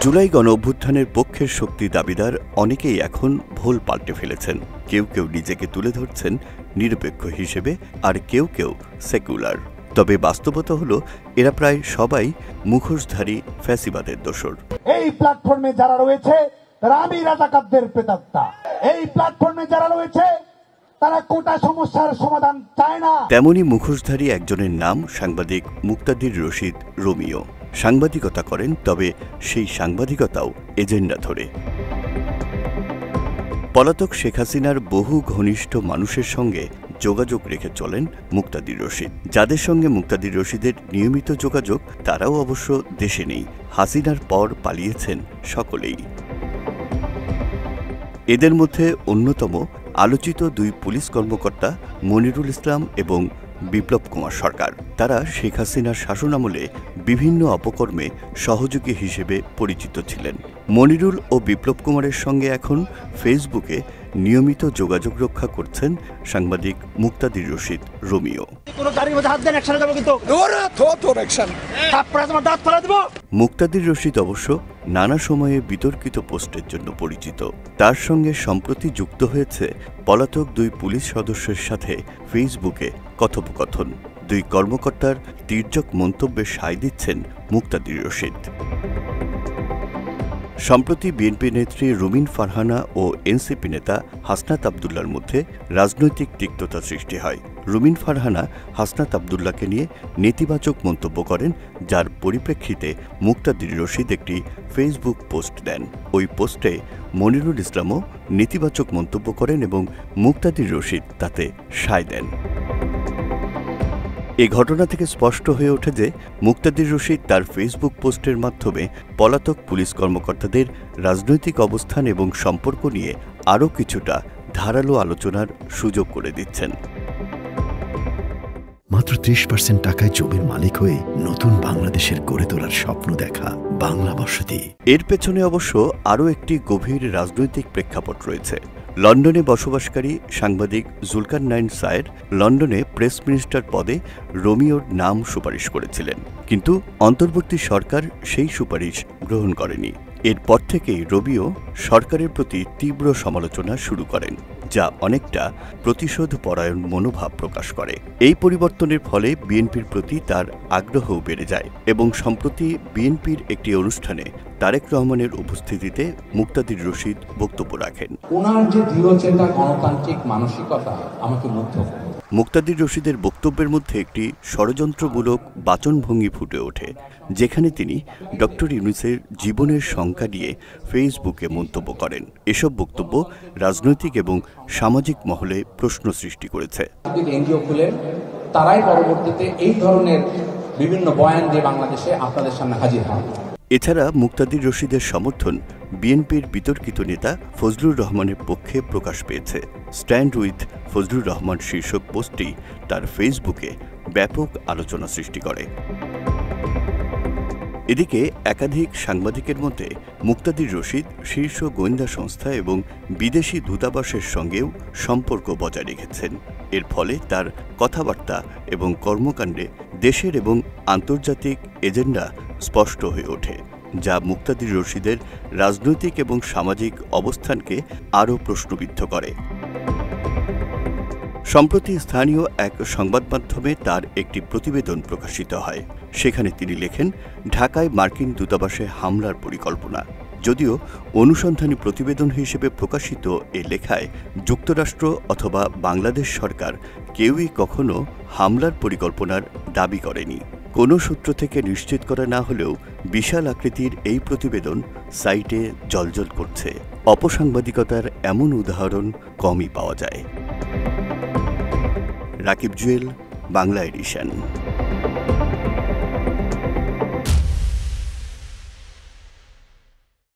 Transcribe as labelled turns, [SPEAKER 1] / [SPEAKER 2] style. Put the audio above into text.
[SPEAKER 1] জুলাই গণঅভ্যুত্থানের পক্ষের শক্তি দাবিদার অনেকেই এখন ভুল পাল্টে ফেলেছেন। কেউ কেউ নিজেকে তুলে ধরছেন নিরপেক্ষ হিসেবে, আর কেউ কেউ সেকুলার। তবে বাস্তবতা হলো এরা প্রায় সবাই মুখোশধারী ফ্যাসিবাদের দোসর।
[SPEAKER 2] এই প্ল্যাটফর্মে যারা রয়েছে তারা আমি রাজাকারদের প্রেতাত্মা। এই প্ল্যাটফর্মে যারা রয়েছে তারা কোটা সমস্যার সমাধান চায় না।
[SPEAKER 1] তেমনি মুখোশধারী একজনের নাম সাংবাদিক মুক্তাদির রশিদ রোমিও। সাংবাদিকতা করেন, তবে সেই সাংবাদিকতাও এজেন্ডা ধরে। পলাতক শেখ হাসিনার বহু ঘনিষ্ঠ মানুষের সঙ্গে যোগাযোগ রেখে চলেন মুক্তাদির রশিদ। যাদের সঙ্গে মুক্তাদির রশিদের নিয়মিত যোগাযোগ তারাও অবশ্য দেশে নেই। হাসিনার পর পালিয়েছেন সকলেই। এদের মধ্যে অন্যতম আলোচিত দুই পুলিশ কর্মকর্তা মনিরুল ইসলাম এবং বিপ্লব কুমার সরকার। তারা শেখ হাসিনার শাসনামলে বিভিন্ন অপকর্মে সহযোগী হিসেবে পরিচিত ছিলেন। মনিরুল ও বিপ্লব কুমারের সঙ্গে এখন ফেসবুকে নিয়মিত যোগাযোগ রক্ষা করছেন সাংবাদিক মুক্তাদির রশিদ রোমিও। মুক্তাদির রশিদ অবশ্য নানা সময়ে বিতর্কিত পোস্টের জন্য পরিচিত। তার সঙ্গে সম্প্রতি যুক্ত হয়েছে পলাতক দুই পুলিশ সদস্যের সাথে ফেসবুকে কথোপকথন। দুই কর্মকর্তার তির্যক মন্তব্যে সায় দিচ্ছেন মুক্তাদির রশিদ। সম্প্রতি বিএনপি নেত্রী রুমিন ফারহানা ও এনসিপি নেতা হাসনাত আবদুল্লার মধ্যে রাজনৈতিক তিক্ততা সৃষ্টি হয়। রুমিন ফারহানা হাসনাত আবদুল্লাকে নিয়ে নেতিবাচক মন্তব্য করেন, যার পরিপ্রেক্ষিতে মুক্তাদির রশিদ একটি ফেসবুক পোস্ট দেন। ওই পোস্টে মনিরুল ইসলামও নেতিবাচক মন্তব্য করেন এবং মুক্তাদির রশিদ তাতে সায় দেন। এই ঘটনা থেকে স্পষ্ট হয়ে ওঠে যে মুক্তাদির রশিদ তার ফেসবুক পোস্টের মাধ্যমে পলাতক পুলিশ কর্মকর্তাদের রাজনৈতিক অবস্থান এবং সম্পর্ক নিয়ে আরও কিছুটা ধারালো আলোচনার সুযোগ করে দিচ্ছেন।
[SPEAKER 3] মাত্র 30% টাকায় জমির মালিক হয়ে নতুন বাংলাদেশের গড়ে তোলার স্বপ্ন দেখা বাংলা বসতি।
[SPEAKER 1] এর পেছনে অবশ্য আরও একটি গভীর রাজনৈতিক প্রেক্ষাপট রয়েছে। লন্ডনে বসবাসকারী সাংবাদিক জুলকারনাইন সায়ের লন্ডনে প্রেস মিনিস্টার পদে রোমিওর নাম সুপারিশ করেছিলেন, কিন্তু অন্তর্বর্তী সরকার সেই সুপারিশ গ্রহণ করেনি। এরপর থেকেই রোমিও সরকারের প্রতি তীব্র সমালোচনা শুরু করেন, যা অনেকটা প্রতিশোধ পরায়ণ মনোভাব প্রকাশ করে। এই পরিবর্তনের ফলে বিএনপির প্রতি তার আগ্রহও বেড়ে যায় এবং সম্প্রতি বিএনপির একটি অনুষ্ঠানে তারেক রহমানের উপস্থিতিতে মুক্তাদির রশিদ বক্তব্য রাখেন।
[SPEAKER 4] ওনার যে দৃঢ়চেতা গণতান্ত্রিক মানসিকতা আমাকে মুগ্ধ করে।
[SPEAKER 1] মুক্তাদির রশিদের বক্তব্যের মধ্যে একটি ষড়যন্ত্রমূলক বাচনভঙ্গি ফুটে ওঠে, যেখানে তিনি ডক্টর ইউনূসের জীবনের সংখ্যা নিয়ে ফেসবুকে মন্তব্য করেন। এসব বক্তব্য রাজনৈতিক এবং সামাজিক মহলে প্রশ্ন সৃষ্টি করেছে।
[SPEAKER 4] এনজিও খুলেন, তারাই পরবর্তীতে এই ধরনের বিভিন্ন বয়ান দিয়ে বাংলাদেশে আপনাদের সামনে হাজির হন।
[SPEAKER 1] এছাড়া মুক্তাদির রশিদের সমর্থন বিএনপির বিতর্কিত নেতা ফজলুর রহমানের পক্ষে প্রকাশ পেয়েছে। স্ট্যান্ড উইথ ফজলুর রহমান শীর্ষক পোস্টটি তার ফেসবুকে ব্যাপক আলোচনা সৃষ্টি করে। এদিকে একাধিক সাংবাদিকের মধ্যে মুক্তাদির রশিদ শীর্ষ গোয়েন্দা সংস্থা এবং বিদেশি দূতাবাসের সঙ্গেও সম্পর্ক বজায় রেখেছেন। এর ফলে তার কথাবার্তা এবং কর্মকাণ্ডে দেশের এবং আন্তর্জাতিক এজেন্ডা স্পষ্ট হয়ে ওঠে, যা মুক্তাদির রশিদের রাজনৈতিক এবং সামাজিক অবস্থানকে আরও প্রশ্নবিদ্ধ করে। সম্প্রতি স্থানীয় এক সংবাদ মাধ্যমে তার একটি প্রতিবেদন প্রকাশিত হয়। সেখানে তিনি লেখেন, ঢাকায় মার্কিন দূতাবাসে হামলার পরিকল্পনা। যদিও অনুসন্ধানী প্রতিবেদন হিসেবে প্রকাশিত এ লেখায় যুক্তরাষ্ট্র অথবা বাংলাদেশ সরকার কেউই কখনো হামলার পরিকল্পনার দাবি করেনি। কোনো সূত্র থেকে নিশ্চিত করা না হলেও বিশাল আকৃতির এই প্রতিবেদন সাইটে জ্বলজ্বল করছে। অপসাংবাদিকতার এমন উদাহরণ কমই পাওয়া যায়। রাকিব জুয়েল, বাংলা এডিশন।